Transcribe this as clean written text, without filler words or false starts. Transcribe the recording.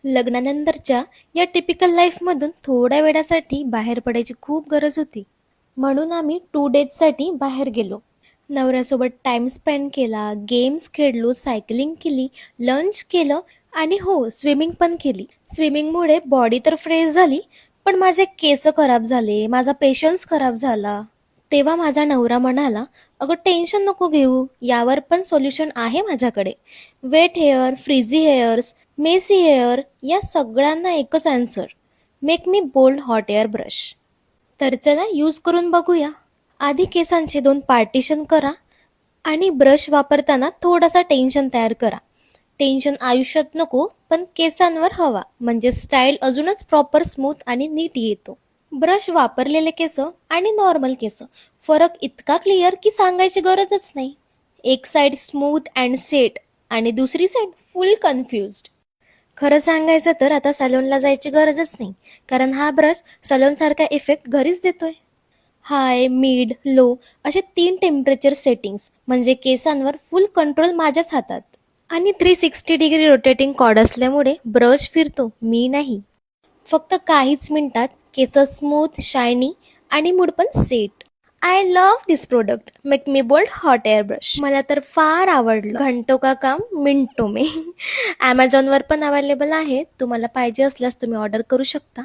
लग्नानंतरच्या या टिपिकल लाईफमधून थोड्या वेळासाठी बाहेर पडायची खूप गरज होती. म्हणून आम्ही 2 डेजसाठी बाहेर गेलो. नवऱ्यासोबत टाइम स्पेंड केला, गेम्स खेळलो, सायकलिंग केली, लंच केलं आणि हो, स्विमिंग पण केली. स्विमिंगमुळे बॉडी तर फ्रेश झाली, पण माझे केस खराब झाले, माझा पेशन्स खराब झाला. तेव्हा माझा नवरा म्हणाला, "अगं टेन्शन नको घेऊ, यावर पण सोल्युशन आहे माझ्याकडे. Wet hair, frizzy hairs, messy hair या सगळ्यांना एकच answer. Make me bold hot air brush." तर चला यूज करून बघूया. आधी केसांचे 2 पार्टिशन करा आणि ब्रश वापरताना थोडासा टेन्शन तयार करा. टेन्शन आयुष्यात नको, पण केसांवर हवा, म्हणजे स्टाईल अजूनच प्रॉपर स्मूथ आणि नीट येतो. ब्रश वापरलेले केस आणि नॉर्मल केस, फरक इतका क्लिअर की सांगायची गरजच नाही. एक साईड स्मूथ अँड सेट आणि दुसरी साईड फुल कन्फ्युज्ड. खरं सांगायचं तर आता सॅलूनला जायची गरजच नाही, कारण हा ब्रश सॅलूनसारखा इफेक्ट घरीच देतोय. हाय, मिड, लो असे 3 टेम्परेचर सेटिंग्स, म्हणजे केसांवर फुल कंट्रोल माझ्याच हातात. आणि 360 डिग्री रोटेटिंग कॉर्ड असल्यामुळे ब्रश फिरतो, मी नाही. फक्त काहीच मिनिटात केस स्मूथ, शायनी आणि मूड पण set. I love this product, make me bold hot air brush. मला तर फार आवडलं. घंटो का काम मिनटो में. ॲमेझॉनवर पण अवेलेबल आहे. तुम्हाला पाहिजे असल्यास तुम्ही ऑर्डर करू शकता.